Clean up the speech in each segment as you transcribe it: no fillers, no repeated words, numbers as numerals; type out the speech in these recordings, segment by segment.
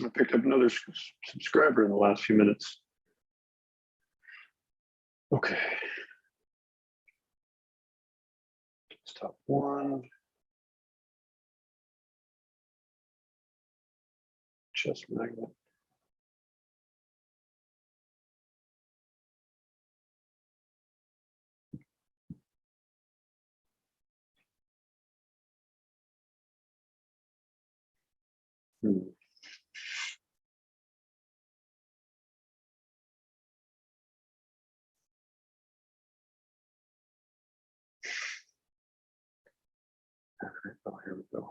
I picked up another subscriber in the last few minutes. Okay. Stop one. Chest magnet. Oh, here we go.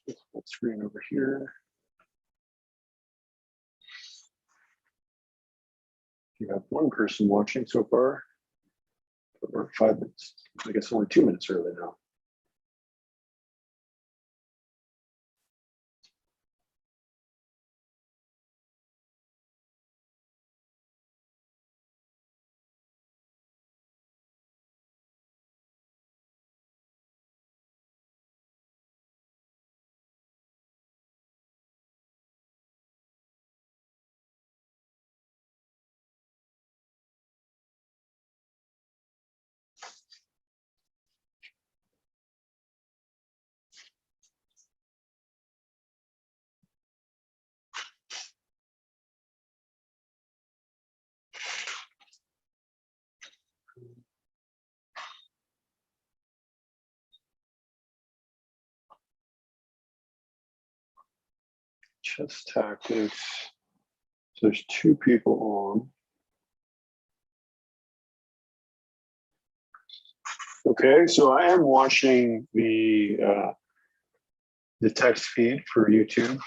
This full screen over here. You have one person watching so far. We're 5 minutes. I guess only 2 minutes early now. Chess tactics. So there's 2 people on. Okay, so I am watching the text feed for YouTube.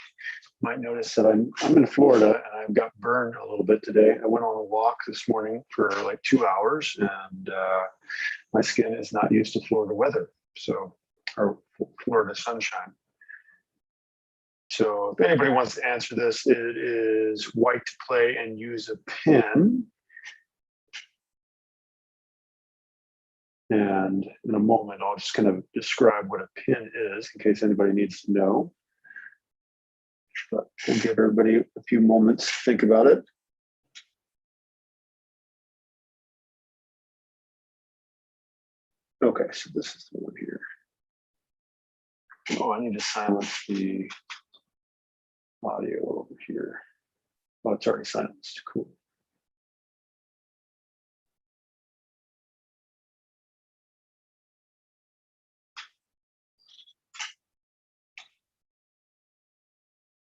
Might notice that I'm in Florida and I've got burned a little bit today. I went on a walk this morning for like 2 hours, and my skin is not used to Florida weather, or Florida sunshine. So if anybody wants to answer this, it is white to play and use a pin. And in a moment, I'll just kind of describe what a pin is in case anybody needs to know. But we'll give everybody a few moments to think about it. Okay, so this is the one here. Oh, I need to silence the audio over here. Oh, it's already silenced. Cool.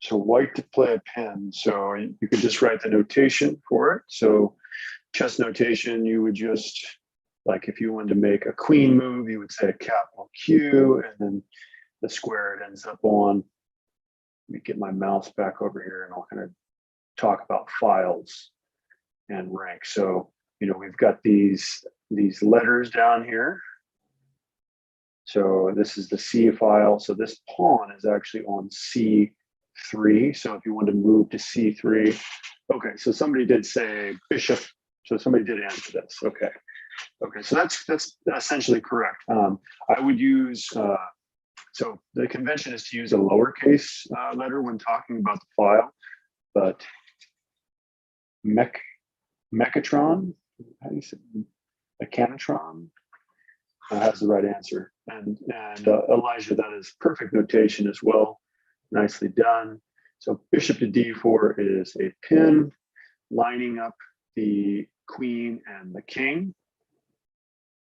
So white to play a pin. So you could just write the notation for it. So chess notation, you would just, like if you wanted to make a queen move, you would say a capital Q, and then the square it ends up on. Let me get my mouse back over here and I'll kind of talk about files and rank. So, we've got these letters down here. So this is the C file. So this pawn is actually on C3. So if you want to move to C3, okay, so somebody did say bishop. So somebody did answer this. Okay. Okay, so that's essentially correct. I would use, so the convention is to use a lowercase letter when talking about the file, but Mechatron, how do you say, Mechanatron has the right answer. And Elijah, that is perfect notation as well. Nicely done. So bishop to d4 is a pin, lining up the queen and the king.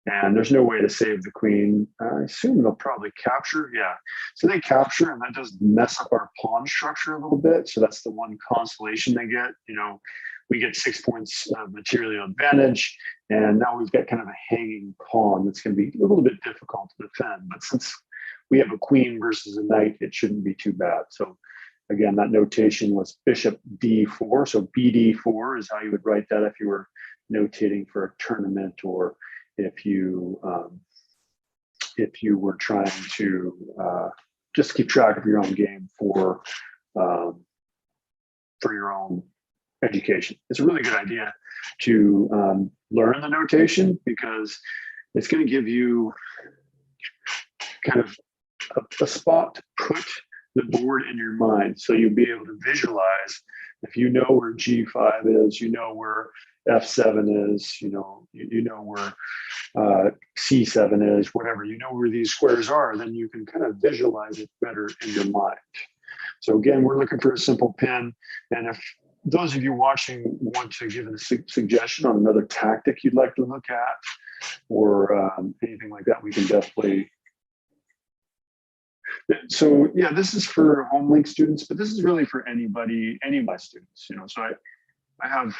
And there's no way to save the queen. I assume they'll probably capture. Yeah. So they capture, and that does mess up our pawn structure a little bit. So that's the one consolation they get. We get 6 points of material advantage. And now we've got kind of a hanging pawn that's going to be a little bit difficult to defend. But since we have a queen versus a knight, it shouldn't be too bad. So again, that notation was bishop d4. So bd4 is how you would write that if you were notating for a tournament, or if you were trying to just keep track of your own game for your own education. It's a really good idea to learn the notation, because it's going to give you kind of a spot to put the board in your mind. So you'll be able to visualize if you know where G5 is, you know where F7 is, you know where C7 is, whatever, you know where these squares are, then you can kind of visualize it better in your mind. So again, we're looking for a simple pin. And if those of you watching want to give a suggestion on another tactic you'd like to look at, or anything like that, we can definitely. So yeah, this is for HomeLink students, but this is really for anybody, any of my students. You know, so I have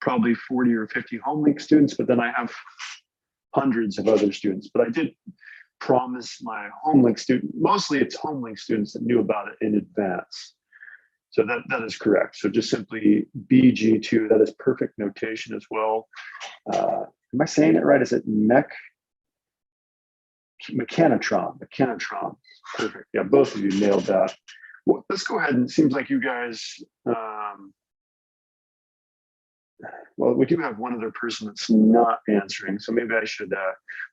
probably 40 or 50 HomeLink students, but then I have hundreds of other students. But I did promise my HomeLink student, mostly it's HomeLink students that knew about it in advance. So that is correct. So just simply BG2, that is perfect notation as well. Am I saying it right? Is it Mechanotron? Perfect. Yeah, both of you nailed that. Well, let's go ahead, and it seems like you guys, well, we do have one other person that's not answering, so maybe I should,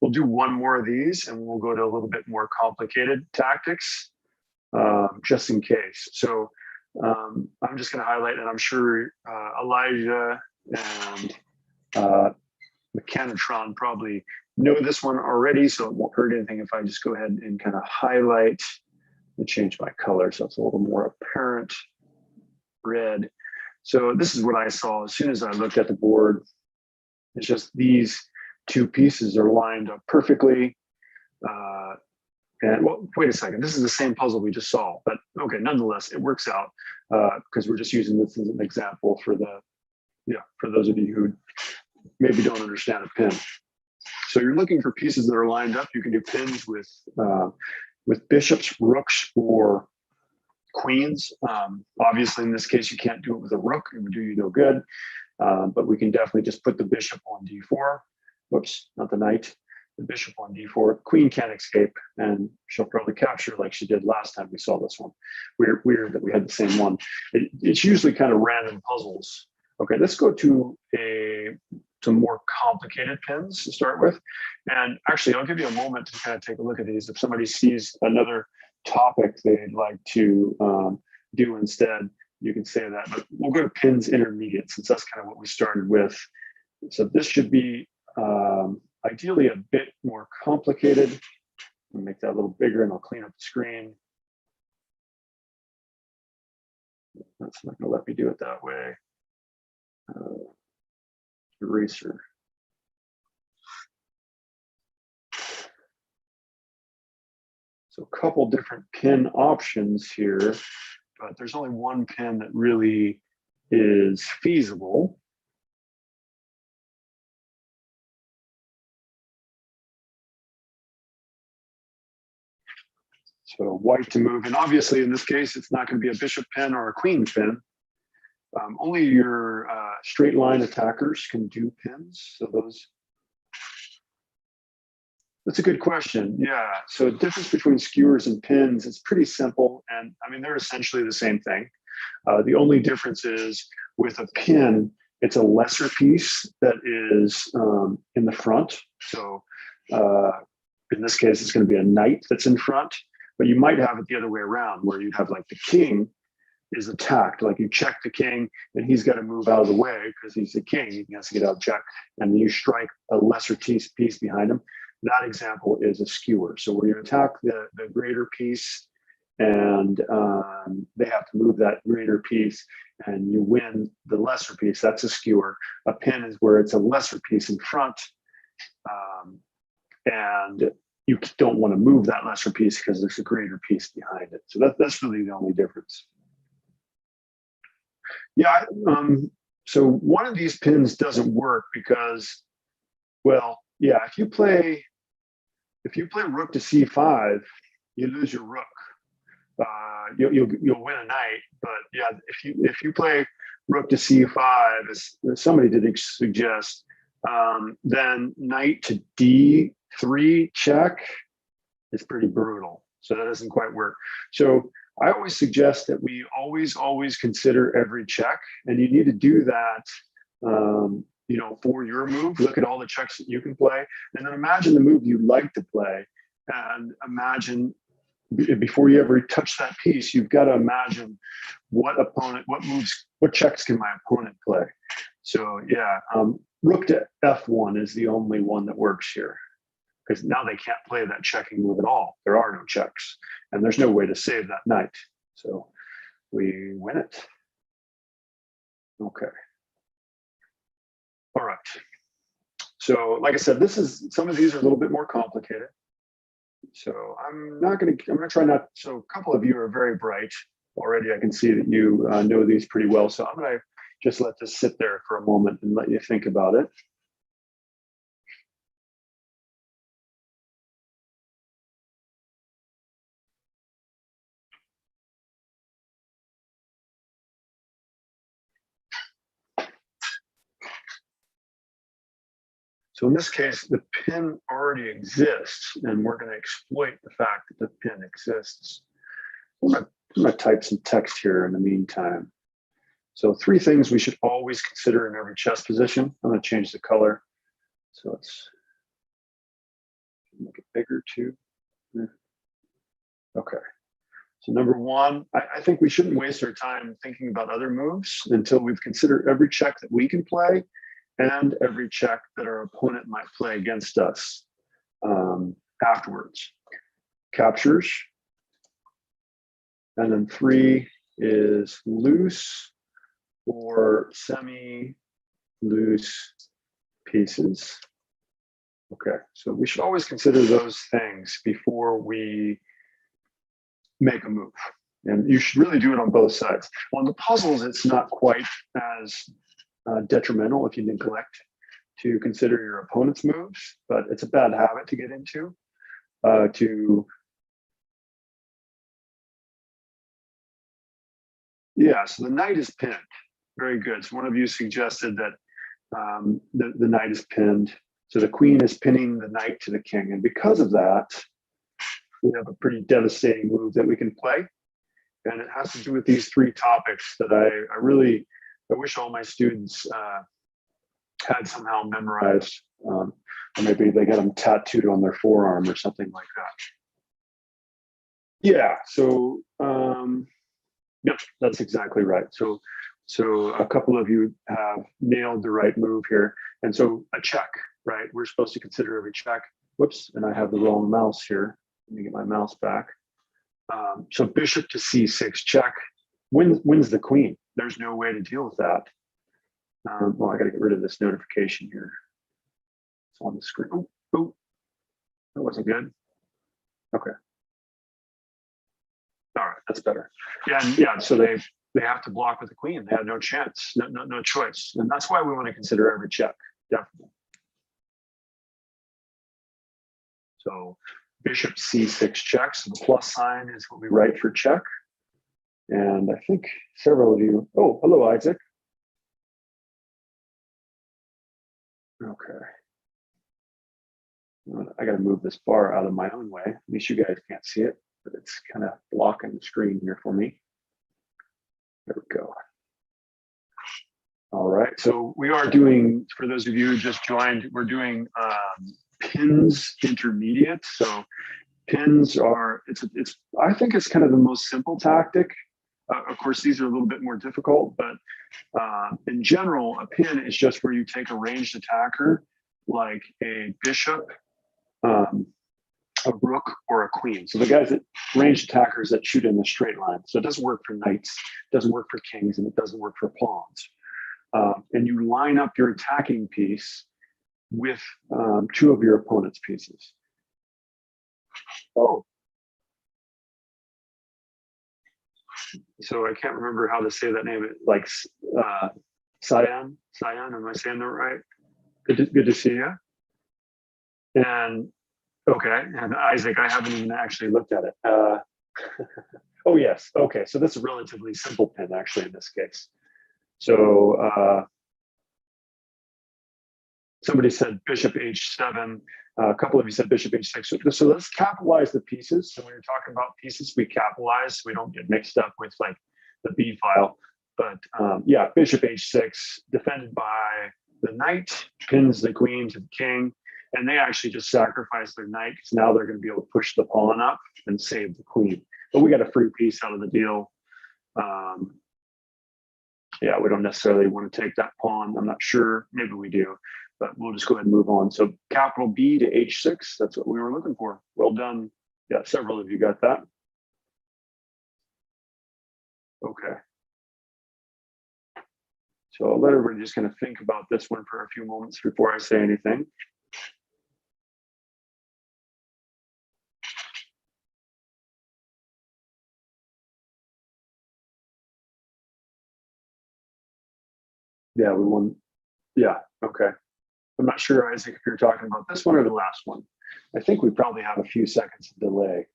we'll do one more of these and we'll go to a little bit more complicated tactics, just in case. So I'm just going to highlight, and I'm sure Elijah and Mechanotron probably know this one already, so it won't hurt anything if I just go ahead and kind of highlight and change my color so it's a little more apparent red. So this is what I saw as soon as I looked at the board. It's just these two pieces are lined up perfectly. And well, wait a second, this is the same puzzle we just saw, but okay, nonetheless, it works out because we're just using this as an example for for those of you who maybe don't understand a pin. So you're looking for pieces that are lined up. You can do pins with bishops, rooks, or queens. Obviously, in this case, you can't do it with a rook; it would do you no good. But we can definitely just put the bishop on d4. Whoops, not the knight. The bishop on d4. Queen can't escape, and she'll probably capture like she did last time we saw this one. Weird that we had the same one. It's usually kind of random puzzles. Okay, let's go to some more complicated pins to start with. And actually, I'll give you a moment to kind of take a look at these. If somebody sees another topic they'd like to do instead, you can say that. But we'll go to pins intermediate, since that's kind of what we started with. So this should be ideally a bit more complicated. I'll make that a little bigger and I'll clean up the screen. That's not going to let me do it that way. Eraser. So a couple different pin options here, but there's only one pin that really is feasible. So white to move, and obviously in this case, it's not going to be a bishop pin or a queen pin. Only your straight line attackers can do pins. So that's a good question. Yeah. So the difference between skewers and pins is pretty simple, and I mean they're essentially the same thing. The only difference is with a pin, it's a lesser piece that is in the front. So in this case, it's going to be a knight that's in front. But you might have it the other way around, where you'd have like the king is attacked, like you check the king and he's got to move out of the way because he's the king, he has to get out of check, and then you strike a lesser piece behind him. That example is a skewer. So where you attack the greater piece and they have to move that greater piece and you win the lesser piece, that's a skewer. A pin is where it's a lesser piece in front and you don't want to move that lesser piece because there's a greater piece behind it. So that's really the only difference. Yeah, so one of these pins doesn't work because, well, yeah, if you play rook to c5, you lose your rook. You'll win a knight, but yeah, if you play rook to c5, as somebody did suggest, then knight to d3 check is pretty brutal. So that doesn't quite work. So I always suggest that we always consider every check, and you need to do that for your move. Look at all the checks that you can play, and then imagine the move you'd like to play, and imagine before you ever touch that piece, you've got to imagine what moves, what checks can my opponent play. So yeah, rook to f1 is the only one that works here, because now they can't play that checking move at all. There are no checks, and there's no way to save that knight. So we win it. Okay. All right. So like I said, some of these are a little bit more complicated. So I'm going to try not, so a couple of you are very bright already. I can see that you know these pretty well. So I'm going to just let this sit there for a moment and let you think about it. So in this case, the pin already exists, and we're going to exploit the fact that the pin exists. I'm going to type some text here in the meantime. So 3 things we should always consider in every chess position. I'm going to change the color. So let's make it bigger too. Okay. So number 1, I think we shouldn't waste our time thinking about other moves until we've considered every check that we can play and every check that our opponent might play against us afterwards. Captures. And then 3 is loose or semi-loose pieces. Okay, so we should always consider those things before we make a move. And you should really do it on both sides. On the puzzles, it's not quite as detrimental if you neglect to consider your opponent's moves, but it's a bad habit to get into. Yeah, so the knight is pinned. Very good. So one of you suggested that the knight is pinned. So the queen is pinning the knight to the king. And because of that, we have a pretty devastating move that we can play. And it has to do with these 3 topics that I wish all my students had somehow memorized. Or maybe they got them tattooed on their forearm or something like that. Yeah, so yep, that's exactly right. So a couple of you have nailed the right move here. And so a check, right? We're supposed to consider every check. Whoops, and I have the wrong mouse here. Let me get my mouse back. So bishop to c6 check wins the queen. There's no way to deal with that. Well, I got to get rid of this notification here. It's on the screen. Oh, that wasn't good. Okay. All right, that's better. Yeah, and yeah. So they have to block with the queen. They have no chance, no choice, and that's why we want to consider every check, definitely. So bishop c6 check. So the plus sign is what we write for check. And I think several of you. Oh, hello, Isaac. Okay. I got to move this bar out of my own way. At least you guys can't see it, but it's kind of blocking the screen here for me. There we go. All right. So we are doing, for those of you who just joined, we're doing pins intermediate. So pins are, I think it's kind of the most simple tactic. Of course, these are a little bit more difficult, but in general, a pin is just where you take a ranged attacker, like a bishop, a rook, or a queen. So the guys that ranged attackers that shoot in a straight line. So it doesn't work for knights, it doesn't work for kings, and it doesn't work for pawns. And you line up your attacking piece with 2 of your opponent's pieces. Oh. So I can't remember how to say that name. Like Cyan, am I saying that right? Good to see you. And okay, and Isaac, I haven't even actually looked at it. Oh yes, okay. So this is a relatively simple pin actually in this case. So somebody said bishop h7. A couple of you said bishop h6. So let's capitalize the pieces. So when you're talking about pieces, we capitalize so we don't get mixed up with like the B file. But yeah, bishop h6 defended by the knight pins the queen to the king, and they actually just sacrifice their knight because now they're going to be able to push the pawn up and save the queen. But we got a free piece out of the deal. Yeah, we don't necessarily want to take that pawn. I'm not sure. Maybe we do, but we'll just go ahead and move on. So capital B to H6. That's what we were looking for. Well done. Yeah, several of you got that. Okay. So I'll let everybody just kind of think about this one for a few moments before I say anything. Yeah, we won. Yeah, okay. I'm not sure, Isaac, if you're talking about this one or the last one. I think we probably have a few seconds of delay.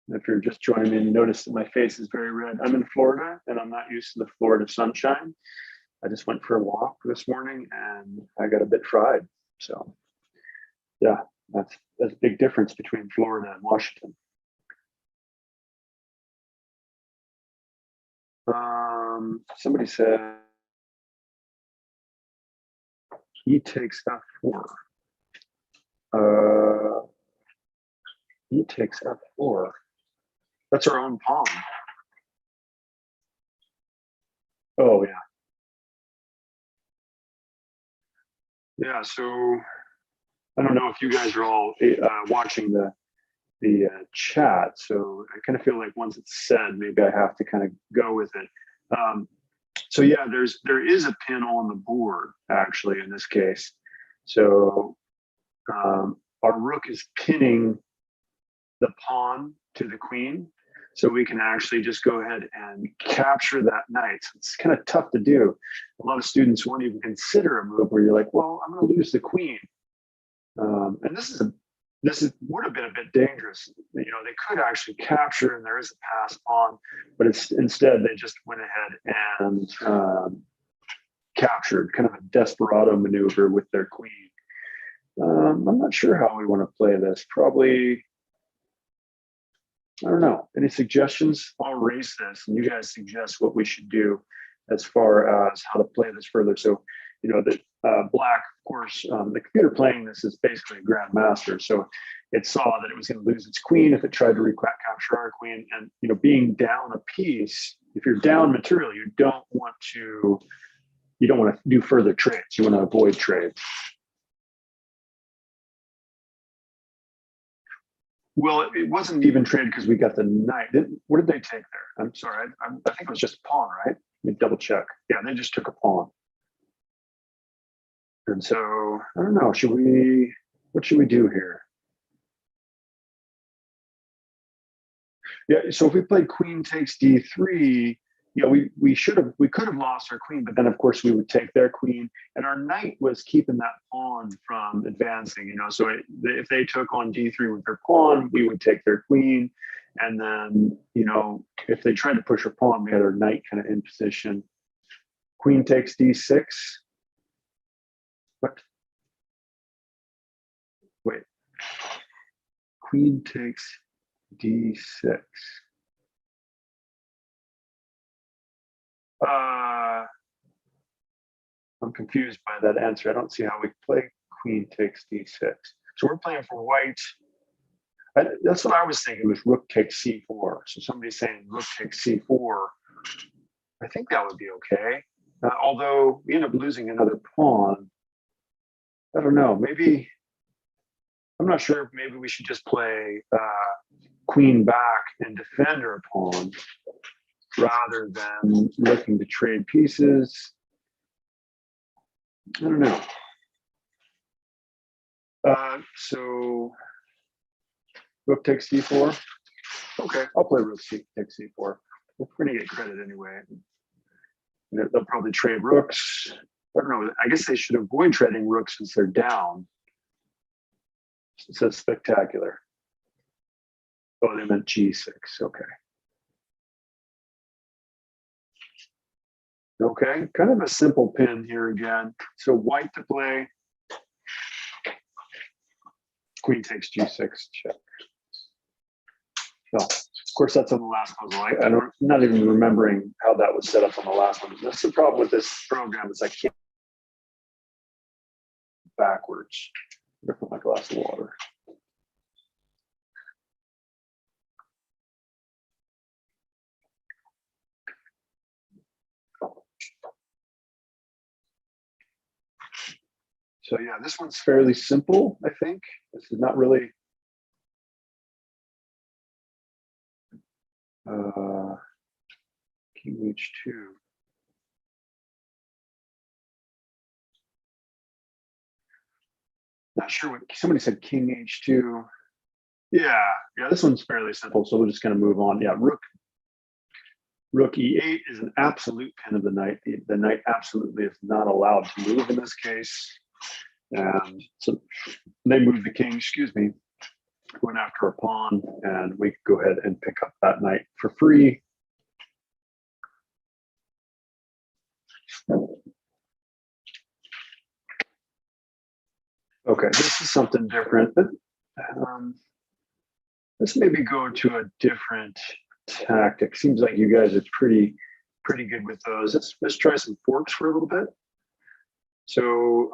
If you're just joining me, you notice that my face is very red. I'm in Florida, and I'm not used to the Florida sunshine. I just went for a walk this morning, and I got a bit fried. So, yeah, that's a big difference between Florida and Washington. Somebody said he takes F4. He takes F4. That's our own pawn. Oh, yeah. Yeah, so I don't know if you guys are all watching the chat. So I kind of feel like once it's said, maybe I have to kind of go with it. So yeah, there is a pin on the board actually in this case. So our rook is pinning the pawn to the queen. So we can actually just go ahead and capture that knight. So it's kind of tough to do. A lot of students won't even consider a move where you're like, well, I'm going to lose the queen. And this would have been a bit dangerous. You know, they could actually capture, and there is a pass on, but instead they just went ahead and captured, kind of a desperado maneuver with their queen. I'm not sure how we want to play this. Probably, I don't know. Any suggestions? I'll raise this, and you guys suggest what we should do as far as how to play this further. So, you know, that black, of course, the computer playing this is basically a grandmaster. So it saw that it was going to lose its queen if it tried to capture our queen. And, you know, being down a piece, if you're down material, you don't want to do further trades. You want to avoid trades. Well, it wasn't even trade because we got the knight. What did they take there? I'm sorry. I think it was just a pawn, right? Let me double check. Yeah, they just took a pawn. And so, I don't know, what should we do here? Yeah, so if we played queen takes d3, you know, we could have lost our queen, but then of course we would take their queen, and our knight was keeping that pawn from advancing, you know. So if they took on d3 with their pawn, we would take their queen, and then, you know, if they tried to push our pawn, we had our knight kind of in position. Queen takes d6. What? Wait. Queen takes d6. I'm confused by that answer. I don't see how we play queen takes d6. So we're playing for white. That's what I was thinking, was rook takes c4. So somebody's saying rook takes c4. I think that would be okay. Although we end up losing another pawn. I don't know. Maybe, I'm not sure if maybe we should just play queen back and defend our pawn rather than looking to trade pieces. I don't know. So rook takes c4. Okay, I'll play rook takes c4. We're going to get credit anyway. They'll probably trade rooks. I don't know. I guess they should avoid trading rooks since they're down. It says spectacular. Oh, they meant g6. Okay. Okay, kind of a simple pin here again. So white to play. Queen takes g6, check. Oh, course, that's on the last puzzle. I don't, not even remembering how that was set up on the last one. That's the problem with this program, is I can't backwards. I'm gonna put my glass of water. So yeah, this one's fairly simple, I think. This is not really King H2. Not sure what somebody said. King H2. Yeah, this one's fairly simple. So we're just going to move on. Yeah, Rook E8 is an absolute pin of the knight. The knight absolutely is not allowed to move in this case. And so they move the king, excuse me, went after a pawn, and we could go ahead and pick up that knight for free. Okay, this is something different. But, let's maybe go to a different tactic. Seems like you guys are pretty good with those. Let's try some forks for a little bit. So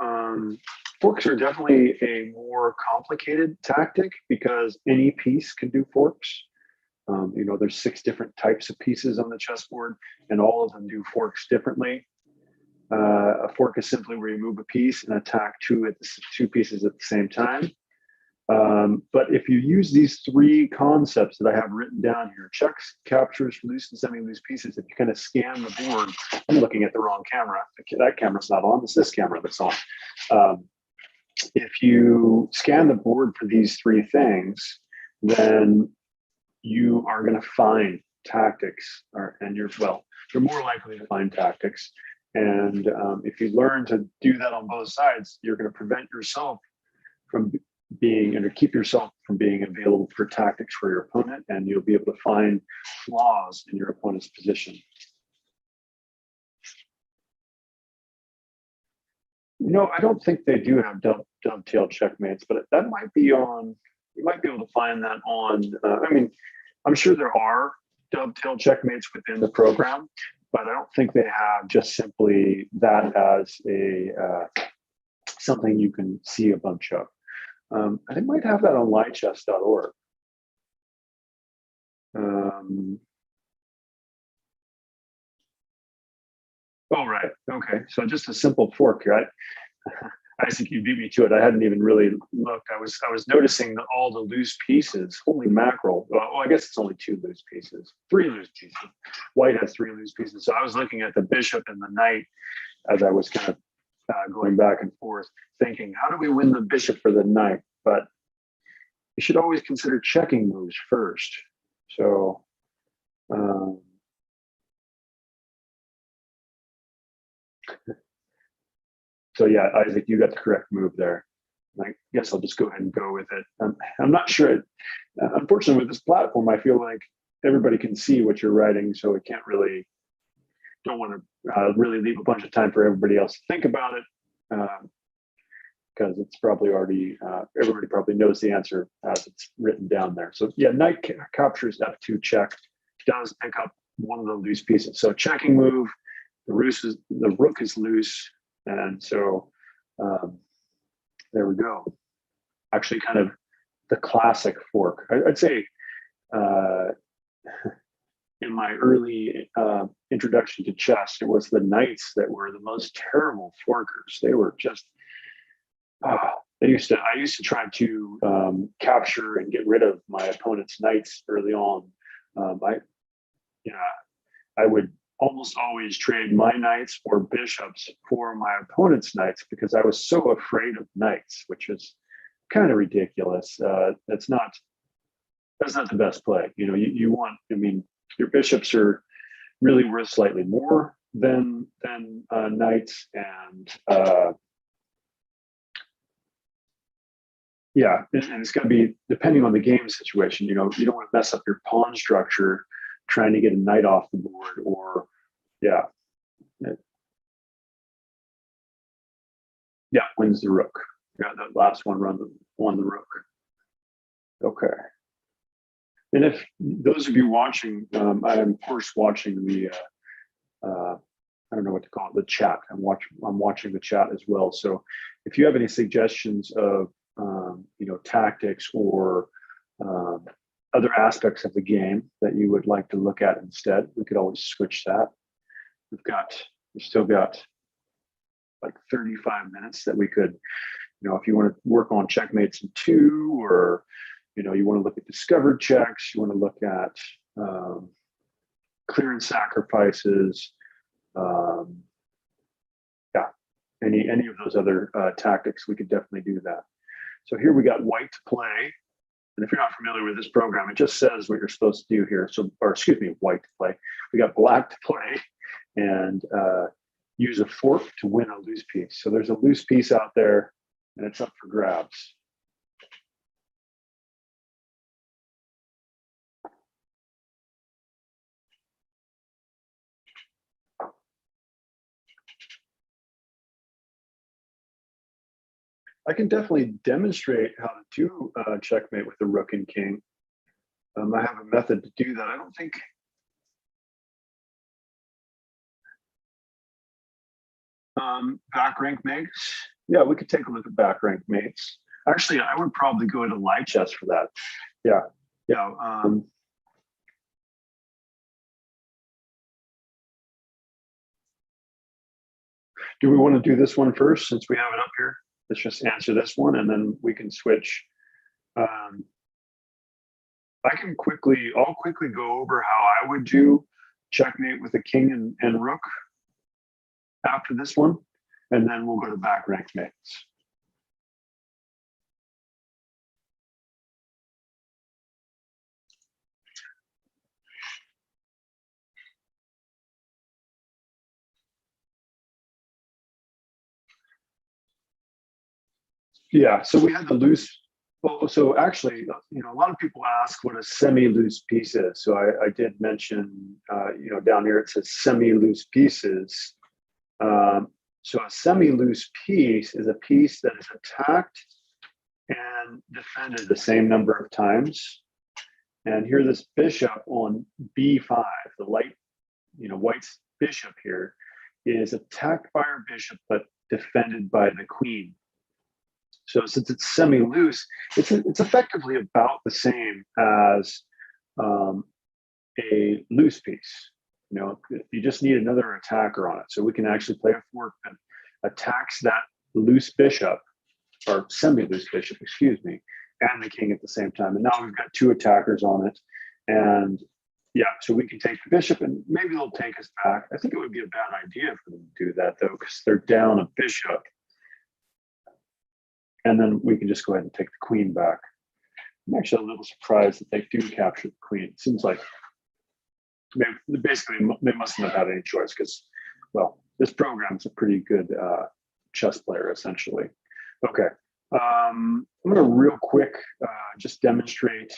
forks are definitely a more complicated tactic because any piece can do forks. You know, there's 6 different types of pieces on the chessboard, and all of them do forks differently. A fork is simply where you move a piece and attack two pieces at the same time. But if you use these 3 concepts that I have written down here, checks, captures, loose and semi-loose pieces, if you kind of scan the board, I'm looking at the wrong camera. That camera's not on, it's this camera that's on. If you scan the board for these 3 things, then you are going to find tactics, and you're more likely to find tactics. And if you learn to do that on both sides, you're going to prevent yourself from being, and to keep yourself from being available for tactics for your opponent, and you'll be able to find flaws in your opponent's position. You know, I don't think they do have dovetail checkmates, but that might be on, you might be able to find that on, I mean, I'm sure there are dovetail checkmates within the program, but I don't think they have just simply that as a something you can see a bunch of. They might have that on lichess.org. Oh, right. Okay. So just a simple fork, right? I think you beat me to it. I hadn't even really looked. I was noticing that all the loose pieces. Holy mackerel! Well, I guess it's only 2 loose pieces, 3 loose pieces. White has 3 loose pieces. So I was looking at the bishop and the knight as I was kind of going back and forth, thinking, how do we win the bishop for the knight? But you should always consider checking moves first. So. So yeah, Isaac, you got the correct move there. I guess I'll just go ahead and go with it. I'm not sure. Unfortunately, with this platform, I feel like everybody can see what you're writing, so it can't really. Don't want to really leave a bunch of time for everybody else to think about it, because it's probably already everybody probably knows the answer as it's written down there. So yeah, knight captures F2 check, does pick up one of the loose pieces. So checking move, the rook is loose. And so there we go. Actually, kind of the classic fork. I'd say in my early introduction to chess, it was the knights that were the most terrible forkers. They were just, I used to try to capture and get rid of my opponent's knights early on. I would almost always trade my knights or bishops for my opponent's knights because I was so afraid of knights, which is kind of ridiculous. That's not the best play. You know, you want, I mean, your bishops are really worth slightly more than knights, and yeah, and it's going to be depending on the game situation. You know, you don't want to mess up your pawn structure trying to get a knight off the board, or wins the rook. Yeah, that last one won the rook. Okay. And if those of you watching, I am of course watching the, I don't know what to call it, the chat. I'm watching the chat as well. So if you have any suggestions of, tactics or other aspects of the game that you would like to look at instead, we could always switch that. We've still got like 35 minutes that we could, if you want to work on checkmates in 2, or, you want to look at discovered checks, you want to look at clearance sacrifices, any of those other tactics, we could definitely do that. So here we got white to play. And if you're not familiar with this program, it just says what you're supposed to do here. So, or excuse me, white to play. We got black to play and use a fork to win a loose piece. So there's a loose piece out there and it's up for grabs. I can definitely demonstrate how to do checkmate with the rook and king. I have a method to do that. I don't think. Back rank mates. Yeah, we could take a look at back rank mates. Actually, I would probably go to live chess for that. Yeah. Do we want to do this one first since we have it up here? Let's just answer this one and then we can switch. I'll quickly go over how I would do checkmate with a king and rook after this one, and then we'll go to back rank mates. Yeah, so we had the loose. Well, so actually, a lot of people ask what a semi-loose piece is. So I did mention, down here it says semi-loose pieces. So a semi-loose piece is a piece that is attacked and defended the same number of times. And here, this bishop on b5, the white's bishop here, is attacked by our bishop but defended by the queen. So since it's semi-loose, it's effectively about the same as a loose piece. You just need another attacker on it. So we can actually play a fork that attacks that loose bishop, or semi-loose bishop, excuse me, and the king at the same time. And now we've got 2 attackers on it. And yeah, so we can take the bishop and maybe they'll take us back. I think it would be a bad idea for them to do that though, because they're down a bishop. And then we can just go ahead and take the queen back. I'm actually a little surprised that they do capture the queen. It seems like they mustn't have had any choice because, well, this program is a pretty good chess player, essentially. Okay, I'm going to real quick just demonstrate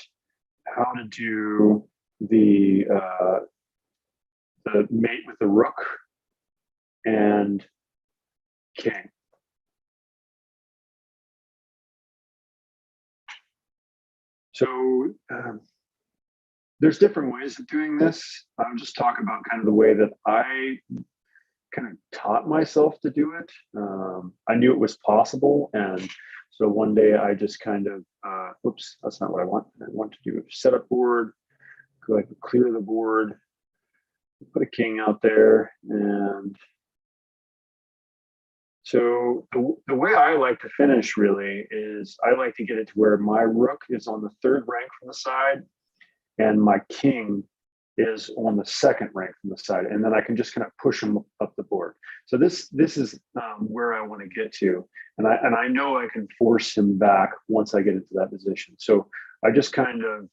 how to do the mate with the rook and king. So there's different ways of doing this. I'll just talk about kind of the way that I kind of taught myself to do it. I knew it was possible. And so one day I just kind of, oops, that's not what I want. I want to do set up board, go ahead and clear the board, put a king out there. And so the way I like to finish really is I like to get it to where my rook is on the 3rd rank from the side and my king is on the 2nd rank from the side. And then I can just kind of push them up the board. So this is where I want to get to. And I know I can force him back once I get into that position. So I just kind of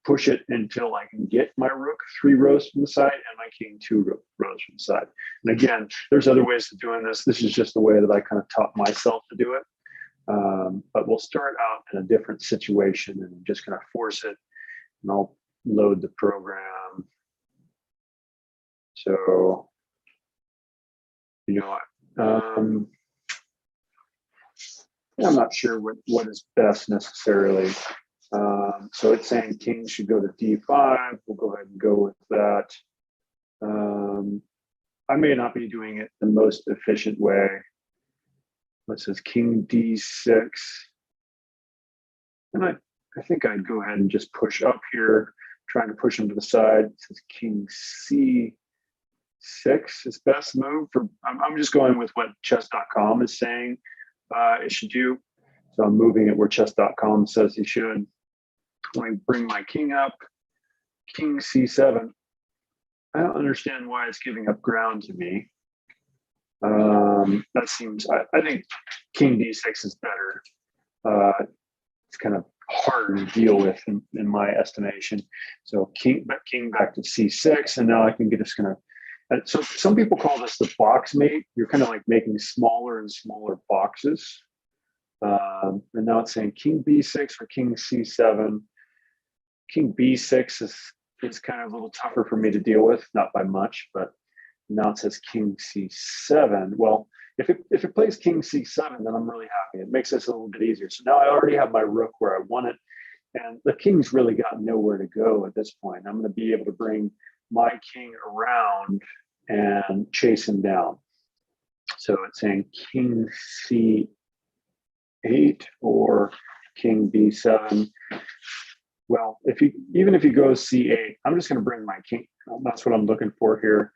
push it until I can get my rook 3 rows from the side and my king 2 rows from the side. And again, there's other ways of doing this. This is just the way that I kind of taught myself to do it. But we'll start out in a different situation and just kind of force it. And I'll load the program. So, I'm not sure what is best necessarily. So it's saying king should go to d5. We'll go ahead and go with that. I may not be doing it the most efficient way. It says king d6. And I think I'd go ahead and just push up here, trying to push him to the side. It says king c6 is best move. I'm just going with what chess.com is saying it should do. So I'm moving it where chess.com says he should. Let me bring my king up, king c7. I don't understand why it's giving up ground to me. That seems, I think king d6 is better. It's kind of harder to deal with in my estimation. So king back to c6, and now I can get this kind of, so some people call this the box mate. You're kind of like making smaller and smaller boxes. And now it's saying king b6 or king c7. King b6 is kind of a little tougher for me to deal with, not by much, but now it says king c7. Well, if it plays king c7, then I'm really happy. It makes this a little bit easier. So now I already have my rook where I want it, and the king's really got nowhere to go at this point. I'm going to be able to bring my king around and chase him down. So it's saying king c8 or king b7. Well, even if he goes c8, I'm just going to bring my king. That's what I'm looking for here.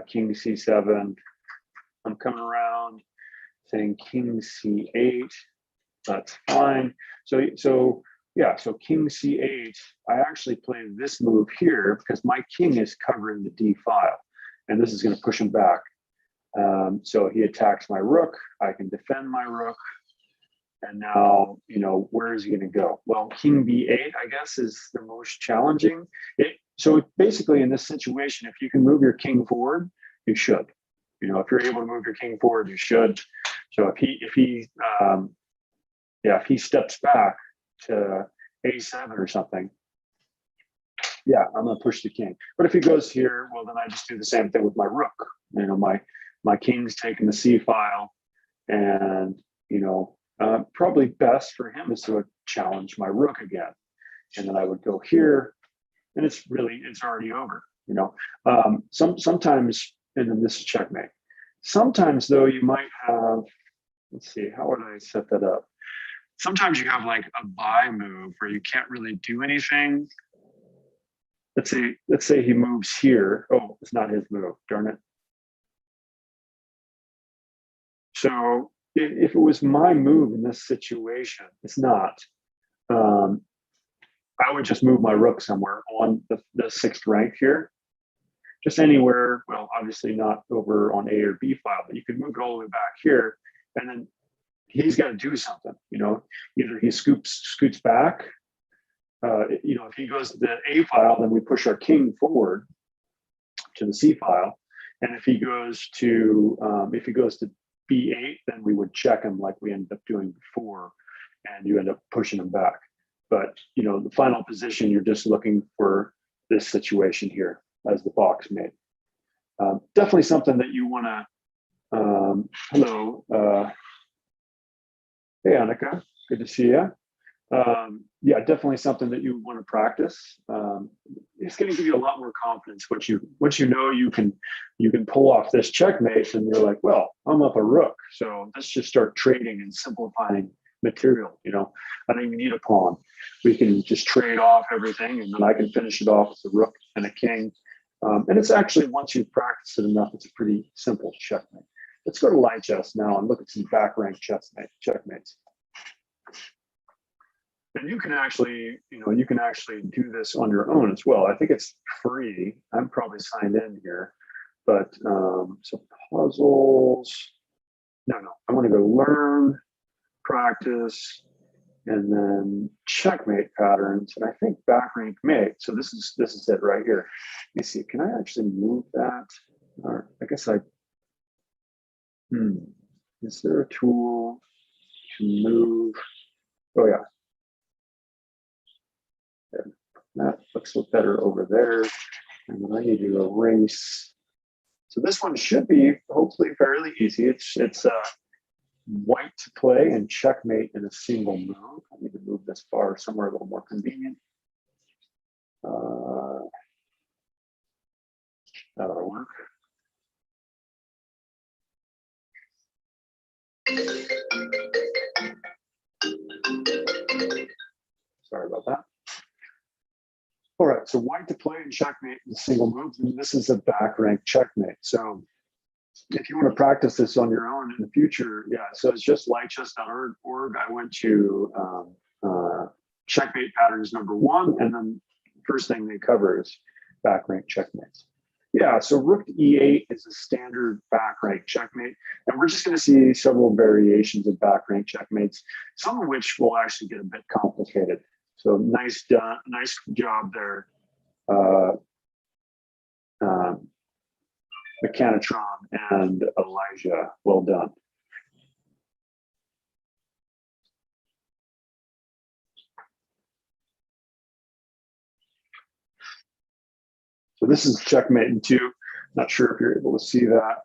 King c7. I'm coming around, saying king c8. That's fine. So king c8. I actually play this move here because my king is covering the d file, and this is going to push him back. So he attacks my rook. I can defend my rook. And now, where is he going to go? Well, king b8, I guess, is the most challenging. So basically, in this situation, if you can move your king forward, you should. If you're able to move your king forward, you should. So if he steps back to a7 or something, yeah, I'm going to push the king. But if he goes here, well, then I just do the same thing with my rook. My king's taking the c file, and probably best for him is to challenge my rook again. And then I would go here, and it's already over. Sometimes, and then this is checkmate. Sometimes though, you might have, let's see, how would I set that up? Sometimes you have like a buy move where you can't really do anything. Let's say he moves here. Oh, it's not his move, darn it. So if it was my move in this situation, it's not. I would just move my rook somewhere on the sixth rank here, just anywhere. Well, obviously not over on A or B file, but you could move it all the way back here, and then he's got to do something. Either he scoots back. If he goes to the A file, then we push our king forward to the C file, and if he goes to b8, then we would check him like we ended up doing before, and you end up pushing him back. But the final position, you're just looking for this situation here as the box mate. Definitely something that you want to. Hello, hey Annika, good to see you. Yeah, definitely something that you want to practice. It's going to give you a lot more confidence once you know you can pull off this checkmate, and you're like, well, I'm up a rook, so let's just start trading and simplifying material. I don't even need a pawn. We can just trade off everything, and then I can finish it off with a rook and a king. And it's actually, once you've practiced it enough, it's a pretty simple checkmate. Let's go to light chess now and look at some back rank checkmates. And you can actually do this on your own as well. I think it's free. I'm probably signed in here, but so puzzles. No, I want to go learn, practice, and then checkmate patterns. And I think back rank mate. So this is it right here. Let me see. Can I actually move that? Or I guess is there a tool to move? Oh yeah. That looks better over there. And then I need to erase. So this one should be hopefully fairly easy. It's white to play and checkmate in a single move. I need to move this bar somewhere a little more convenient. That'll work. Sorry about that. All right, so white to play and checkmate in a single move, and this is a back rank checkmate. So if you want to practice this on your own in the future, yeah, so it's just lightchess.org. I went to checkmate patterns #1, and then first thing they cover is back rank checkmates. Yeah, so rook to e8 is a standard back rank checkmate, and we're just going to see several variations of back rank checkmates, some of which will actually get a bit complicated. So nice job there, Mechanitron and Elijah. Well done. So this is checkmate in 2. Not sure if you're able to see that.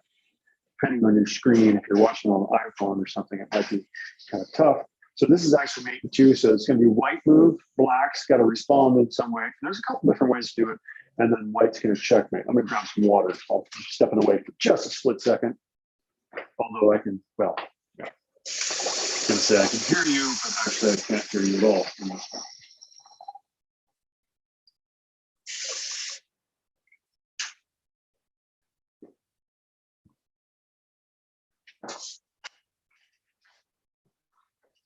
Depending on your screen, if you're watching on an iPhone or something, it might be kind of tough. So this is actually mate in 2. So it's going to be white move, black's got to respond in some way. There's a couple different ways to do it. And then white's going to checkmate. I'm going to grab some water. I'll step away for just a split second. Although I can, well, yeah. I was going to say I can hear you, but actually I can't hear you at all in this one.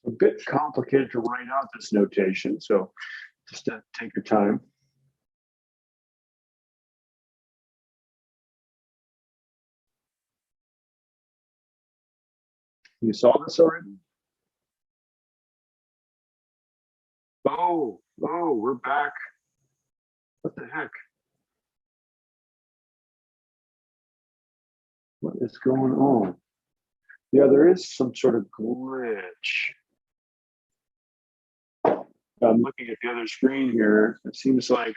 A bit complicated to write out this notation, so just take your time. You saw this already? Oh, we're back. What the heck? What is going on? Yeah, there is some sort of glitch. I'm looking at the other screen here. It seems like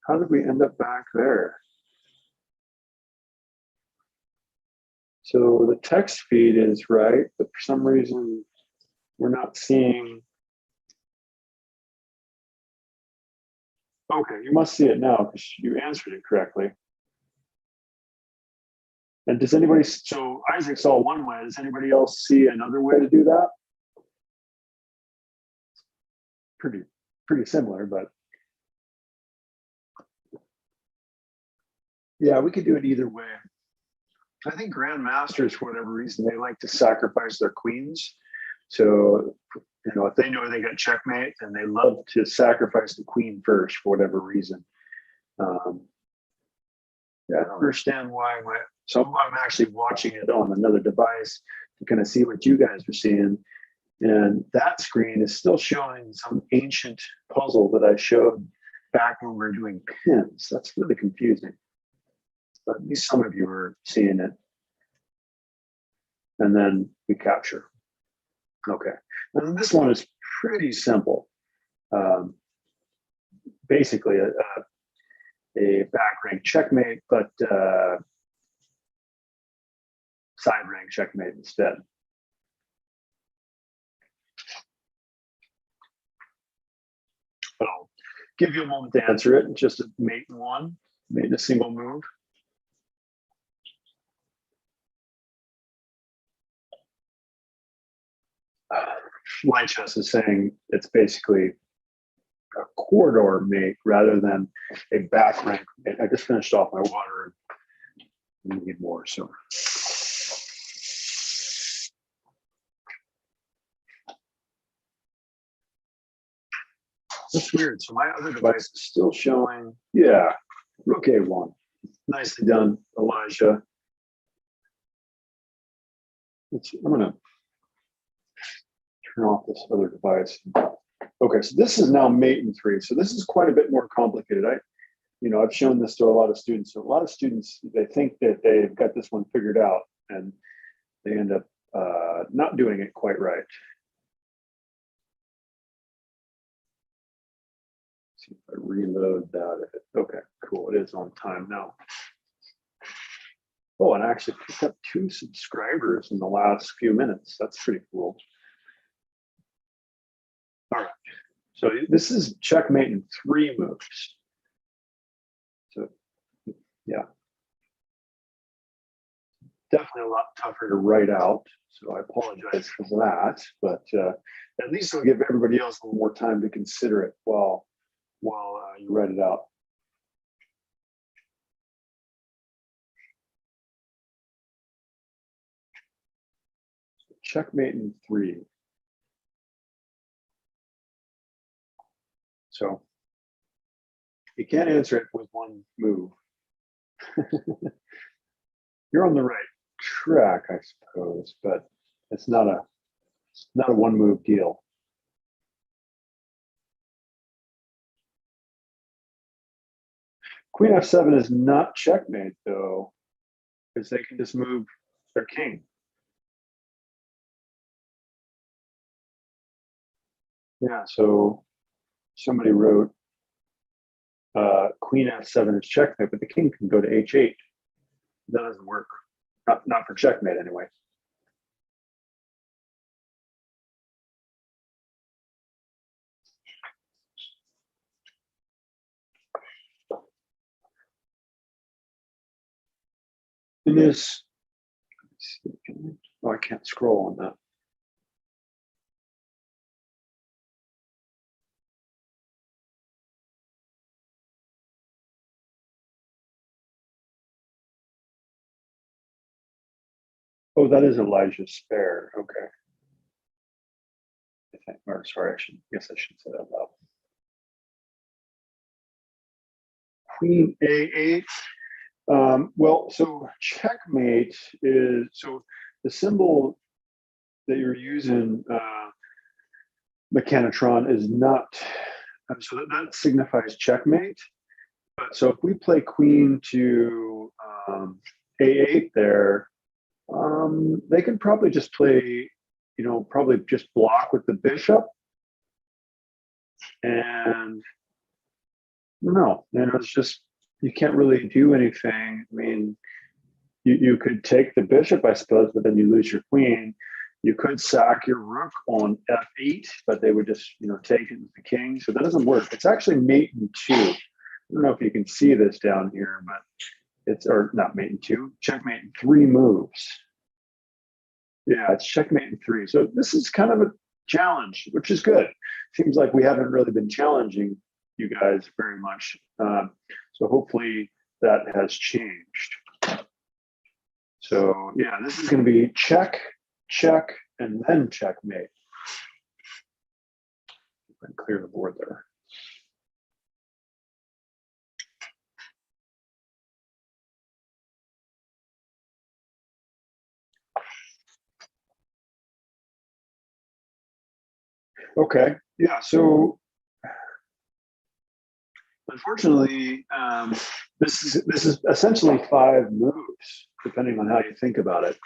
how did we end up back there? So the text feed is right, but for some reason we're not seeing. Okay, you must see it now because you answered it correctly. And does anybody, so Isaac saw one way, does anybody else see another way to do that? Pretty similar, but yeah, we could do it either way. I think grandmasters, for whatever reason, they like to sacrifice their queens. So, you know, if they know they got checkmate, then they love to sacrifice the queen first for whatever reason. Yeah, I don't understand why. So I'm actually watching it on another device to kind of see what you guys are seeing. And that screen is still showing some ancient puzzle that I showed back when we were doing pins. That's really confusing. But at least some of you are seeing it. And then we capture. Okay. And this one is pretty simple. Basically, a back rank checkmate, but side rank checkmate instead. But I'll give you a moment to answer it. Just a mate in 1, mate in a single move. Light chess is saying it's basically a corridor mate rather than a back rank mate. I just finished off my water and need more, so. That's weird. So my other device is still showing, yeah, rook a1. Nicely done, Elijah. I'm going to turn off this other device. Okay, so this is now mate in 3. So this is quite a bit more complicated. you know, I've shown this to a lot of students. So a lot of students, they think that they've got this one figured out, and they end up not doing it quite right. See if I reload that. Okay, cool. It is on time now. Oh, and I actually picked up 2 subscribers in the last few minutes. That's pretty cool. All right. So this is checkmate in 3 moves. So yeah, definitely a lot tougher to write out. So I apologize for that, but at least it'll give everybody else a little more time to consider it while you write it out. So checkmate in 3. So you can't answer it with 1 move. You're on the right track, I suppose, but it's not a 1 move deal. Queen f7 is not checkmate though, because they can just move their king. Yeah, so somebody wrote Queen f7 is checkmate, but the king can go to h8. That doesn't work. Not for checkmate anyway. In this, oh, I can't scroll on that. Oh, that is Elijah's spare. Okay. I think, or sorry, I guess I should say that loud. Queen a8. Well, so checkmate is, so the symbol that you're using, Mechanotron, is not, so that signifies checkmate. But so if we play queen to a8 there, they can probably just play, you know, probably just block with the bishop. And no, you know, it's just, you can't really do anything. I mean, you could take the bishop, I suppose, but then you lose your queen. You could sack your rook on f8, but they would just, you know, take it with the king. So that doesn't work. It's actually mate in 2. I don't know if you can see this down here, but it's, or not mate in 2, checkmate in 3 moves. Yeah, it's checkmate in 3. So this is kind of a challenge, which is good. Seems like we haven't really been challenging you guys very much. So hopefully that has changed. So yeah, this is going to be check, check, and then checkmate. And clear the board there. Okay, yeah, so unfortunately, this is essentially 5 moves, depending on how you think about it.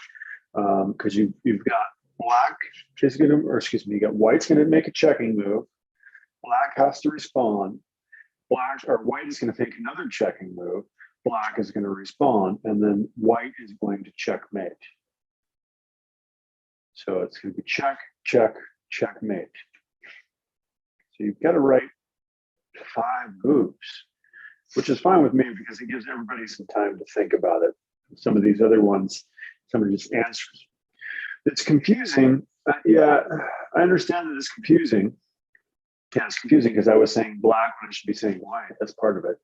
Because you've got black is going to, or excuse me, you got white's going to make a checking move. Black has to respond. Black or white is going to take another checking move. Black is going to respond, and then white is going to checkmate. So it's going to be check, check, checkmate. So you've got to write 5 moves, which is fine with me because it gives everybody some time to think about it. Some of these other ones, somebody just answers. It's confusing. Yeah, I understand that it's confusing. Yeah, it's confusing because I was saying black when I should be saying white. That's part of it.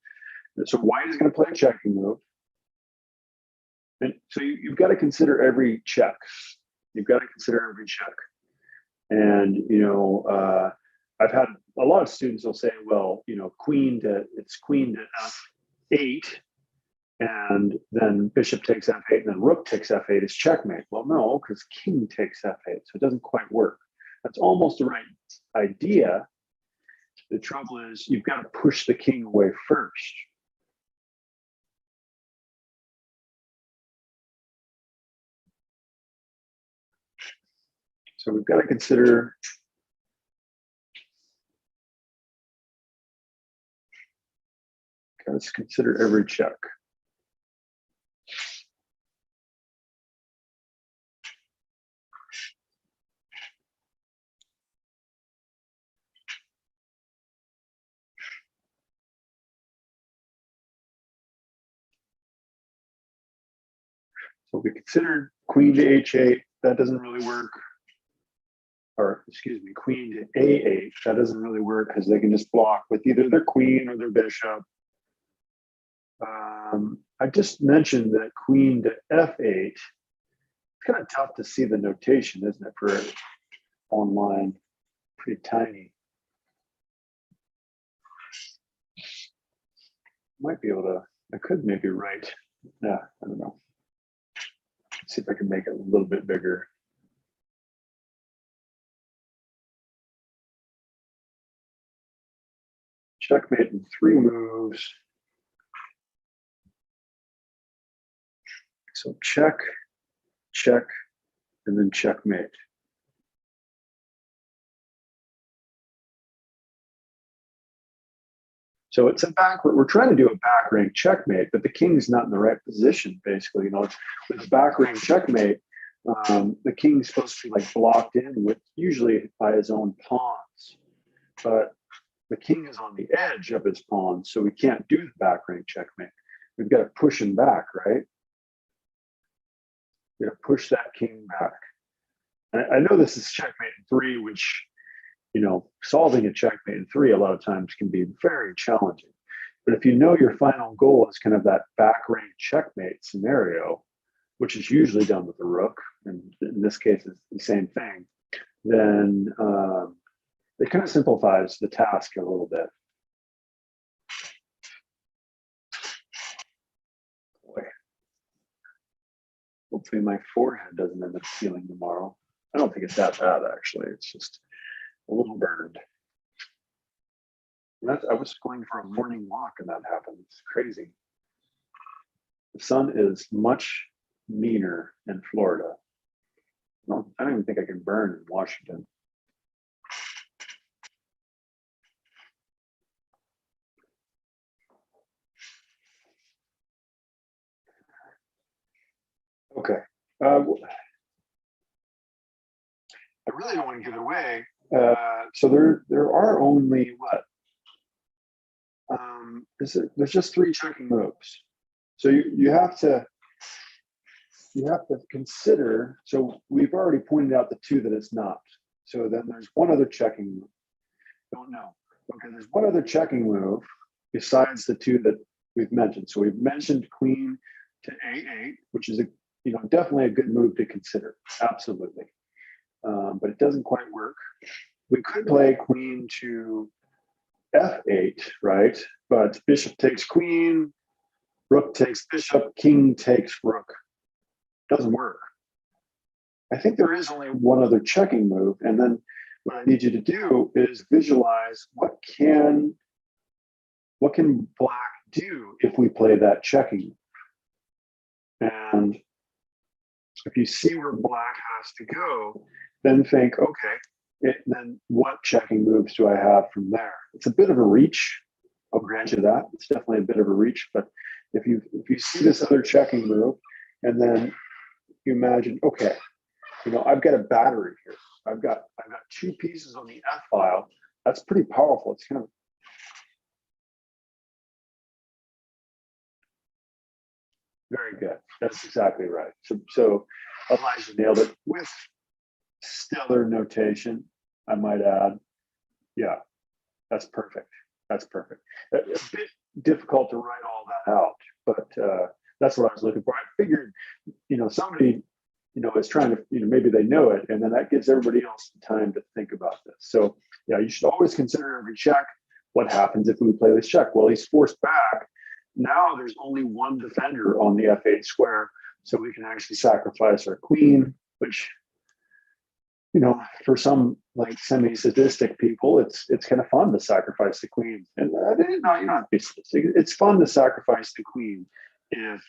So white is going to play a checking move. And so you've got to consider every check. You've got to consider every check. And, you know, I've had a lot of students will say, well, you know, it's queen to f8, and then bishop takes f8, and then rook takes f8 is checkmate. Well, no, because king takes f8, so it doesn't quite work. That's almost the right idea. The trouble is you've got to push the king away first. So we've got to consider let's consider every check. So we considered queen to h8, that doesn't really work. Or excuse me, queen to a8, that doesn't really work because they can just block with either their queen or their bishop. I just mentioned that queen to f8. It's kind of tough to see the notation, isn't it, for online? Pretty tiny. Might be able to, I could maybe write, yeah, I don't know. Let's see if I can make it a little bit bigger. Checkmate in 3 moves. So check, check, and then checkmate. So it's a we're trying to do a back rank checkmate, but the king's not in the right position, basically. You know, with a back rank checkmate, the king's supposed to be like blocked in with usually by his own pawns. But the king is on the edge of his pawns, so we can't do the back rank checkmate. We've got to push him back, right? We're going to push that king back. And I know this is checkmate in 3, which, you know, solving a checkmate in 3 a lot of times can be very challenging. But if you know your final goal is kind of that back rank checkmate scenario, which is usually done with the rook, and in this case it's the same thing, then it kind of simplifies the task a little bit. Boy. Hopefully my forehead doesn't end up peeling tomorrow. I don't think it's that bad, actually. It's just a little burned. I was going for a morning walk and that happened. It's crazy. The sun is much meaner in Florida. I don't even think I can burn in Washington. Okay. I really don't want to give it away. So there are only what? There's just 3 checking moves. So you have to consider. So we've already pointed out the 2 that it's not. So then there's one other checking move. Don't know. Okay, there's one other checking move besides the 2 that we've mentioned. So we've mentioned queen to a8, which is definitely a good move to consider. Absolutely. But it doesn't quite work. We could play queen to f8, right? But bishop takes queen, rook takes bishop, king takes rook. Doesn't work. I think there is only one other checking move, and then what I need you to do is visualize what can black do if we play that checking move. And if you see where black has to go, then think, okay, then what checking moves do I have from there? It's a bit of a reach. I'll grant you that. It's definitely a bit of a reach. But if you see this other checking move, and then you imagine, okay, I've got a battery here. I've got 2 pieces on the F file. That's pretty powerful. It's kind of very good. That's exactly right. So Elijah nailed it with stellar notation, I might add. Yeah, that's perfect. That's perfect. A bit difficult to write all that out, but that's what I was looking for. I figured, somebody, is trying to, maybe they know it, and then that gives everybody else time to think about this. So yeah, you should always consider every check. What happens if we play this check? Well, he's forced back. Now there's only one defender on the f8 square, so we can actually sacrifice our queen, which, for some like semi-sadistic people, it's kind of fun to sacrifice the queen. And you don't have to be sadistic. It's fun to sacrifice the queen if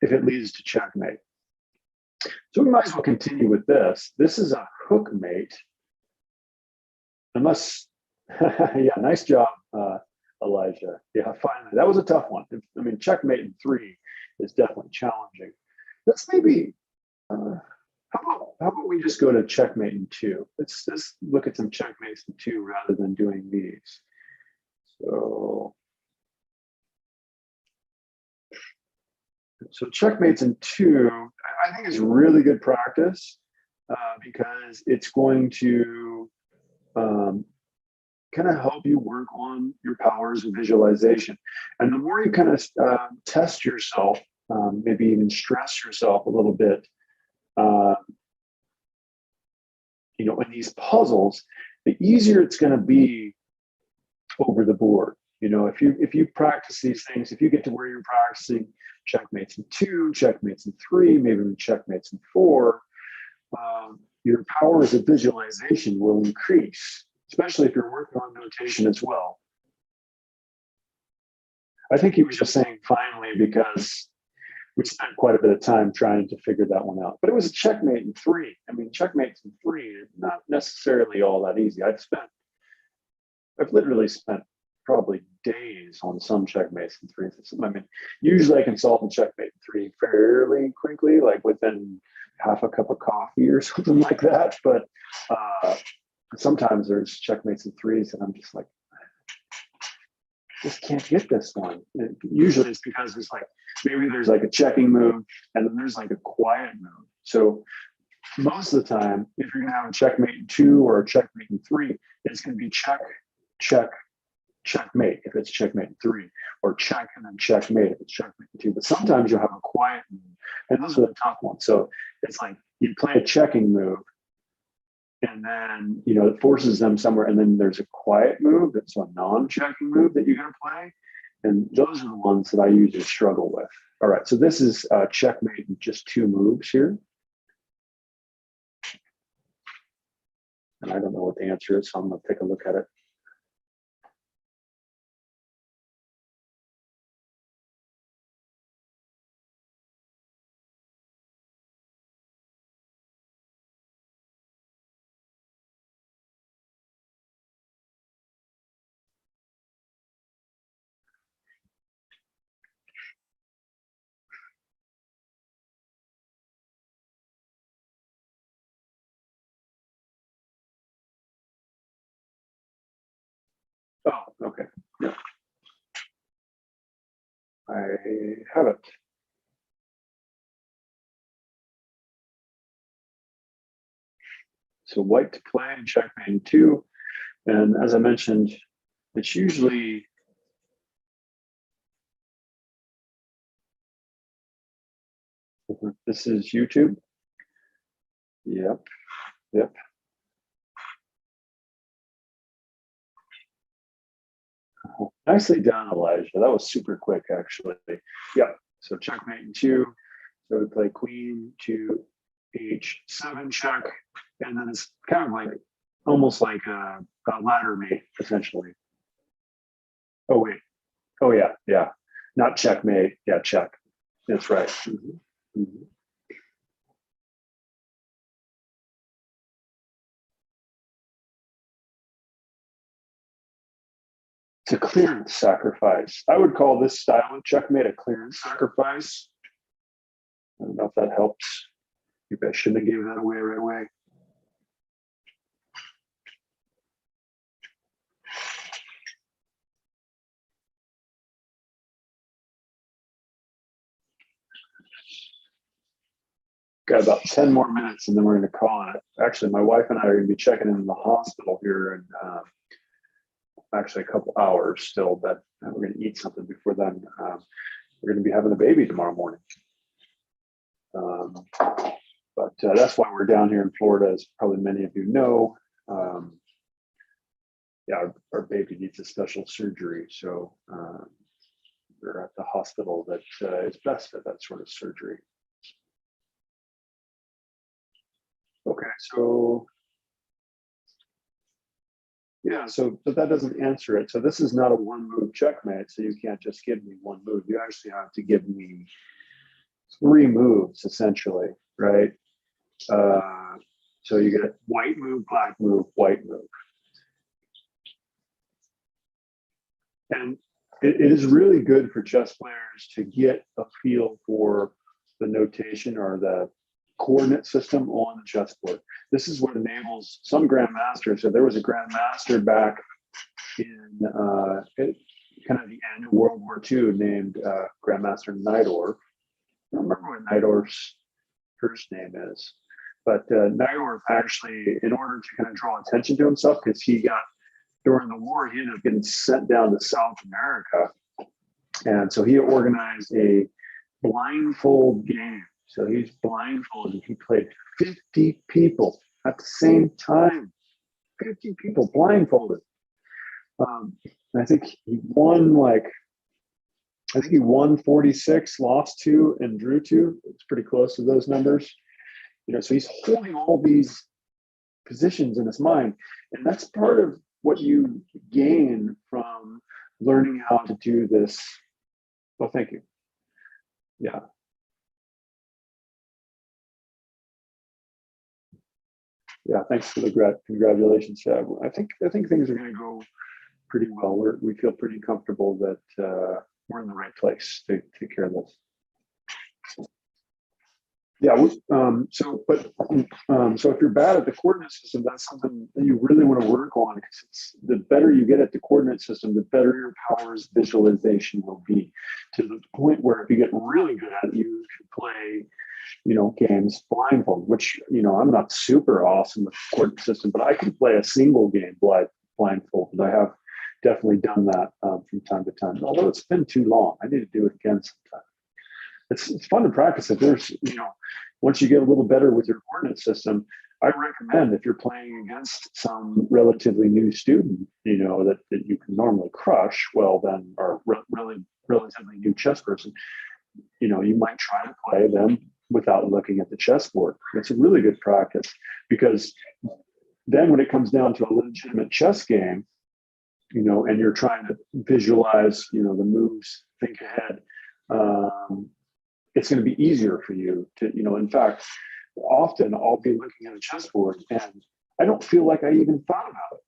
it leads to checkmate. So we might as well continue with this. This is a hook mate. Unless, yeah, nice job, Elijah. Yeah, finally, that was a tough one. I mean, checkmate in 3 is definitely challenging. Let's maybe, how about we just go to checkmate in 2? Let's look at some checkmates in 2 rather than doing these. So checkmates in 2, I think is really good practice because it's going to kind of help you work on your powers of visualization. And the more you kind of test yourself, maybe even stress yourself a little bit, you know, in these puzzles, the easier it's going to be over the board. You know, if you practice these things, if you get to where you're practicing checkmates in 2, checkmates in 3, maybe even checkmates in 4, your powers of visualization will increase, especially if you're working on notation as well. I think he was just saying finally because we spent quite a bit of time trying to figure that one out. But it was a checkmate in 3. I mean, checkmates in 3 is not necessarily all that easy. I've literally spent probably days on some checkmates in 3. I mean, usually I can solve a checkmate in 3 fairly quickly, like within half a cup of coffee or something like that. But sometimes there's checkmates in 3s and I'm just like, just can't get this one. And usually it's because it's like, maybe there's like a checking move and then there's like a quiet move. So most of the time, if you're gonna have a checkmate in 2 or a checkmate in 3, it's gonna be check, check, checkmate if it's checkmate in 3, or check and then checkmate if it's checkmate in 2. But sometimes you'll have a quiet move, and those are the tough ones. So it's like you play a checking move, and then you know it forces them somewhere, and then there's a quiet move that's a non-checking move that you're going to play, and those are the ones that I usually struggle with. All right, so this is checkmate in just 2 moves here, and I don't know what the answer is, so I'm going to take a look at it. Oh, okay. Yeah. I have it. So white to play, checkmate in 2. And as I mentioned, it's usually this is YouTube. Yep. Yep. Nicely done, Elijah. That was super quick, actually. Yep. So checkmate in 2. So we play queen to h7 check, and then it's kind of like almost like a ladder mate, essentially. Oh wait. Oh yeah, yeah. Not checkmate. Yeah, check. That's right. Mm-hmm. Mm-hmm. It's a clearance sacrifice. I would call this style of checkmate a clearance sacrifice. I don't know if that helps. Maybe I shouldn't have given that away right away. Got about 10 more minutes and then we're going to call it. Actually, my wife and I are going to be checking in the hospital here in actually a couple hours still, but we're going to eat something before then. We're going to be having a baby tomorrow morning. But that's why we're down here in Florida, as probably many of you know. Yeah, our baby needs a special surgery. So we're at the hospital that is best at that sort of surgery. Okay, so yeah, but that doesn't answer it. So this is not a 1-move checkmate, so you can't just give me 1 move. You actually have to give me 3 moves, essentially. right? So you get white move, black move, white move. And it is really good for chess players to get a feel for the notation or the coordinate system on the chessboard. This is what enables some grandmasters. So there was a grandmaster back in kind of the end of World War II named Grandmaster Nidorf. I don't remember what Nidorf's first name is, but Nidorf actually, in order to kind of draw attention to himself, because he got, during the war, he ended up getting sent down to South America. And so he organized a blindfold game. So he's blindfolded. He played 50 people at the same time. 50 people blindfolded. I think he won 46, lost 2, and drew 2. It's pretty close to those numbers. So he's holding all these positions in his mind. And that's part of what you gain from learning how to do this. Well, thank you. Yeah. Yeah, thanks for the congratulations. I think things are going to go pretty well. We feel pretty comfortable that we're in the right place to take care of this. Yeah. So if you're bad at the coordinate system, that's something that you really want to work on, because the better you get at the coordinate system, the better your powers visualization will be, to the point where if you get really good at it, you can play, games blindfold, which, I'm not super awesome with the coordinate system, but I can play a single game blindfolded. I have definitely done that from time to time, although it's been too long. I need to do it again sometime. It's fun to practice it. There's, once you get a little better with your coordinate system, I recommend, if you're playing against some relatively new student, that you can normally crush, well then, or really relatively new chess person, you might try to play them without looking at the chessboard. It's a really good practice, because then when it comes down to a legitimate chess game, and you're trying to visualize, the moves, think ahead, it's going to be easier for you to, in fact, often I'll be looking at a chessboard and I don't feel like I even thought about it.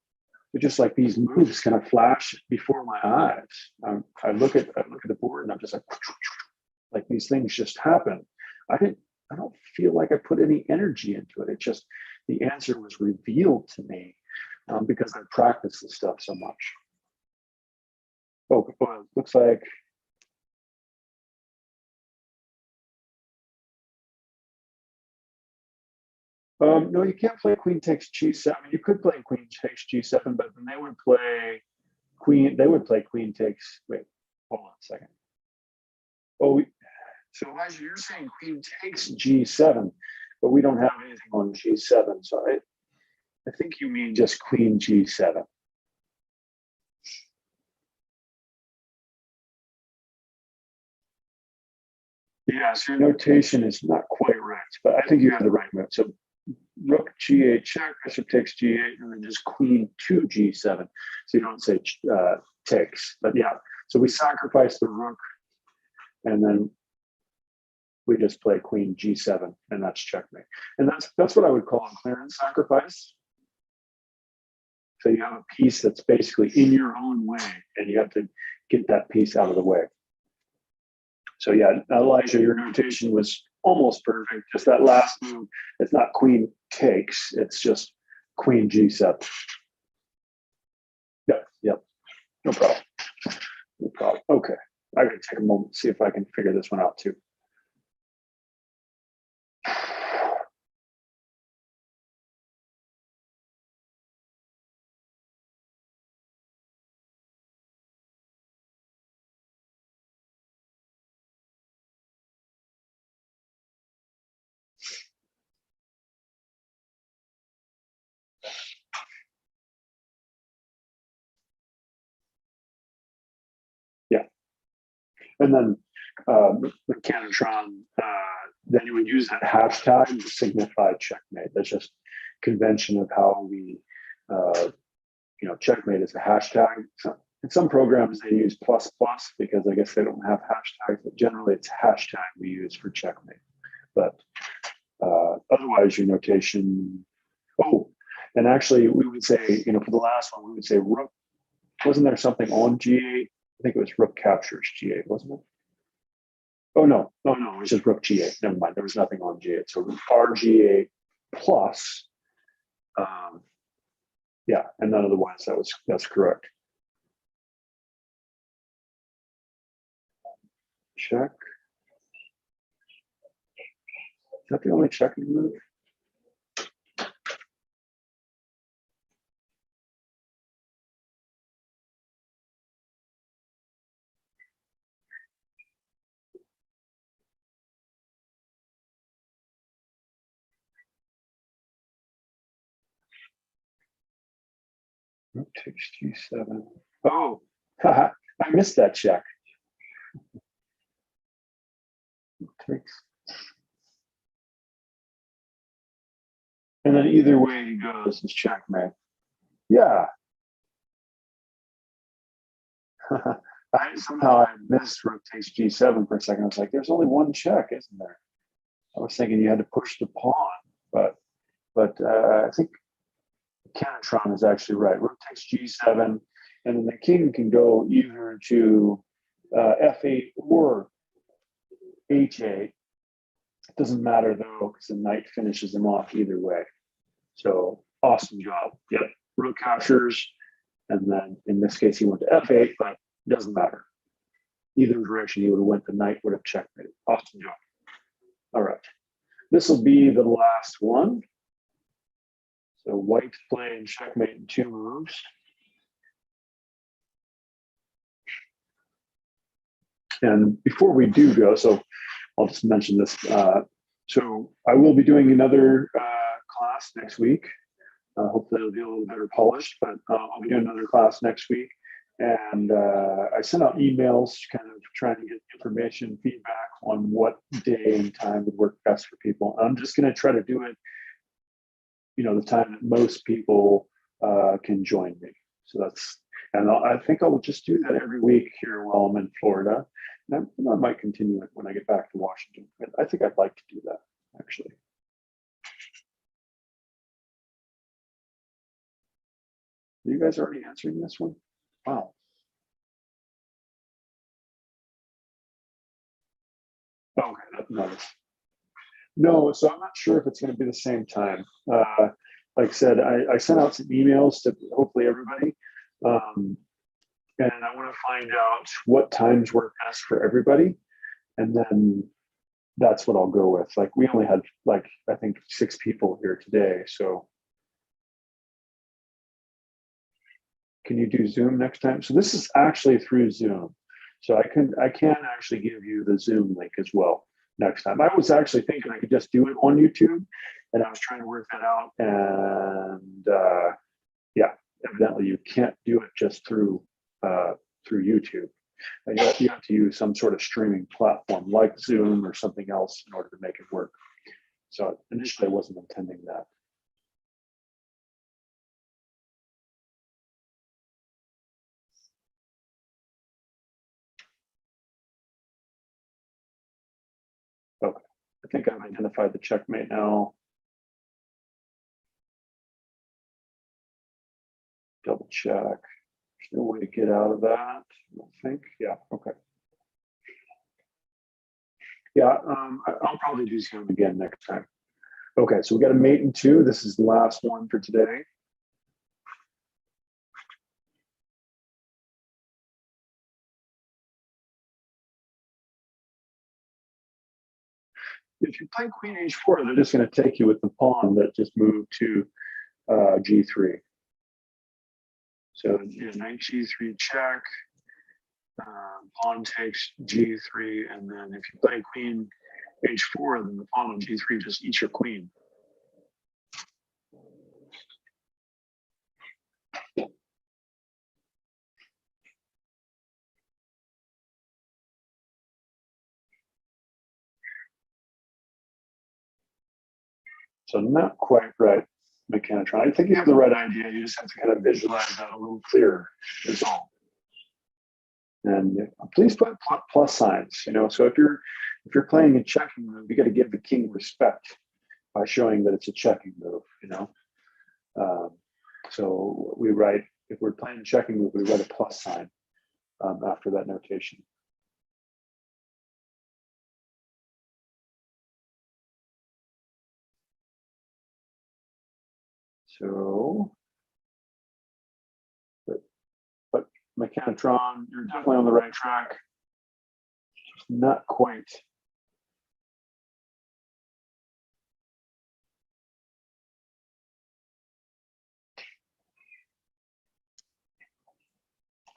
It's just like these moves kind of flash before my eyes. I look at the board and I'm just like these things just happen. I don't feel like I put any energy into it. It just, the answer was revealed to me because I practiced this stuff so much. Oh, it looks like. No, you can't play queen takes g7. You could play queen takes g7, but then they would play queen. They would play queen takes. Wait, hold on a second. Oh, so Elijah, you're saying queen takes g7, but we don't have anything on g7. So I think you mean just queen g7. Yeah, so your notation is not quite right, but I think you have the right move. So rook g8 check, bishop takes g8, and then just queen to g7. So you don't say takes, but yeah. So we sacrifice the rook, and then we just play queen g7, and that's checkmate. And that's what I would call a clearance sacrifice. So you have a piece that's basically in your own way, and you have to get that piece out of the way. So yeah, Elijah, your notation was almost perfect. Just that last move, it's not queen takes, it's just queen g7. Yep. No problem. No problem. Okay. I gotta take a moment to see if I can figure this one out too. Yeah. And then the Canatron, then you would use that hashtag to signify checkmate. That's just convention of how we, checkmate is a hashtag. So in some programs, they use plus because I guess they don't have hashtags, but generally it's hashtag we use for checkmate. But Otherwise, your notation. Oh, and actually, we would say, for the last one, we would say rook. Wasn't there something on G8? I think it was rook captures G8, wasn't it? Oh, no, it was just rook G8. Never mind, there was nothing on G8. So RG8 plus, yeah, and none of the ones that's correct. Check. Is that the only checking move? Rook takes G7. Oh, I missed that check. Takes. And then either way he goes is checkmate. Yeah. Somehow I missed rook takes G7 for a second. I was like, there's only one check, isn't there? I was thinking you had to push the pawn, but I think Canatron is actually right. Rook takes G7, and then the king can go either to F8 or H8. It doesn't matter though, because the knight finishes him off either way. So awesome job. Yep, rook captures, and then in this case he went to F8, but it doesn't matter. Either direction he would have went, the knight would have checkmated. Awesome job. All right, this will be the last one. So white playing checkmate in 2 moves. And before we do go, so I'll just mention this. So I will be doing another class next week. Hopefully it'll be a little better polished, but I'll be doing another class next week. And I sent out emails kind of trying to get information, feedback on what day and time would work best for people. I'm just going to try to do it, the time that most people can join me. So that's, and I think I'll just do that every week here while I'm in Florida. And I might continue it when I get back to Washington. I think I'd like to do that, actually. Are you guys already answering this one? Wow. Okay, nice. No, so I'm not sure if it's going to be the same time. Like I said, I sent out some emails to hopefully everybody. And I want to find out what times work best for everybody. And then that's what I'll go with. Like we only had I think 6 people here today. So can you do Zoom next time? So this is actually through Zoom. So I can actually give you the Zoom link as well next time. I was actually thinking I could just do it on YouTube, and I was trying to work that out. And yeah, evidently you can't do it just through YouTube. You have to use some sort of streaming platform like Zoom or something else in order to make it work. So initially I wasn't intending that. Okay, I think I've identified the checkmate now. Double check. There's no way to get out of that, I think. Yeah, okay. Yeah, I'll probably do Zoom again next time. Okay, so we got a mate in 2. This is the last one for today. If you play Queen H4, they're just going to take you with the pawn that just moved to G3. So knight G3 check, pawn takes G3, and then if you play Queen H4, then the pawn on G3 just eats your queen. So not quite right, Mechanotron. I think you have the right idea. You just have to kind of visualize that a little clearer. That's all. And please put plus signs. So if you're playing a checking move, you got to give the king respect. by showing that it's a checking move, you know. So we write, if we're playing checking move, we write a plus sign after that notation. So, but Mechanotron, you're definitely on the right track. Just not quite.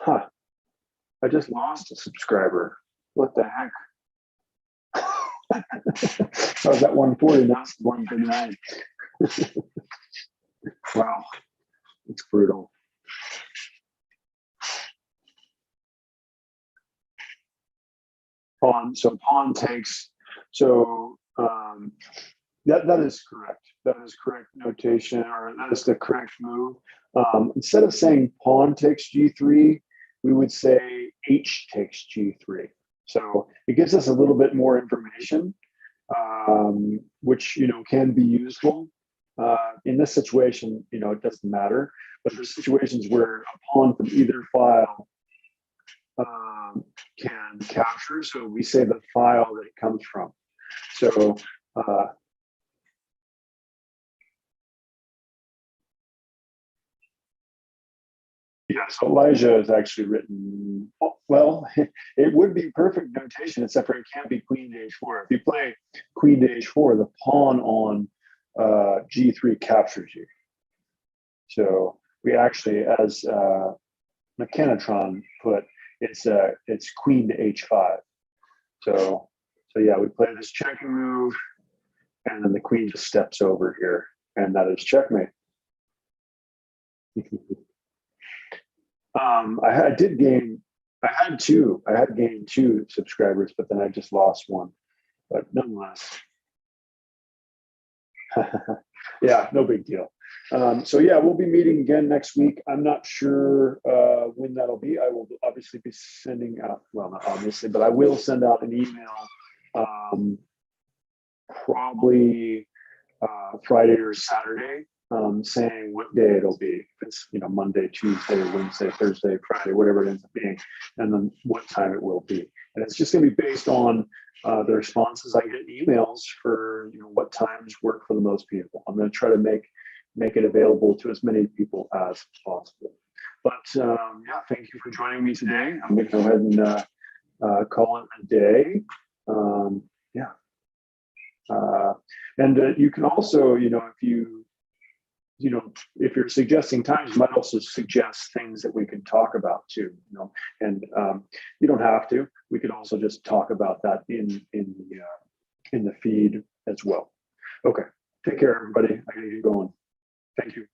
Huh. I just lost a subscriber. What the heck? I was at 140, now it's 139. Wow, it's brutal. Pawn, so pawn takes, so that is correct. That is correct notation, or that is the correct move. Instead of saying pawn takes g3, we would say h takes g3. So it gives us a little bit more information, which, you know, can be useful. In this situation, you know, it doesn't matter, but there's situations where a pawn from either file can capture. So we say the file that it comes from. So yeah, so Elijah is actually written, well, it would be perfect notation, except for it can't be queen to h4. If you play queen to h4, the pawn on g3 captures you. So we actually, as Mechanotron put, it's queen to h5. So yeah, we play this checking move, and then the queen just steps over here, and that is checkmate. I had gained two subscribers, but then I just lost one. But nonetheless, yeah, no big deal. So yeah, we'll be meeting again next week. I'm not sure when that'll be. I will obviously be sending out, well, not obviously, but I will send out an email probably Friday or Saturday, saying what day it'll be. If it's, you know, Monday, Tuesday, Wednesday, Thursday, Friday, whatever it ends up being, and then what time it will be. And it's just going to be based on the responses I get in emails for, you know, what times work for the most people. I'm going to try to make it available to as many people as possible. But yeah, thank you for joining me today. I'm going to go ahead and call it a day. Yeah. And you can also, you know, if you're suggesting times, you might also suggest things that we can talk about too, you know, and you don't have to. We could also just talk about that in the feed as well. Okay, take care, everybody. I gotta get going. Thank you.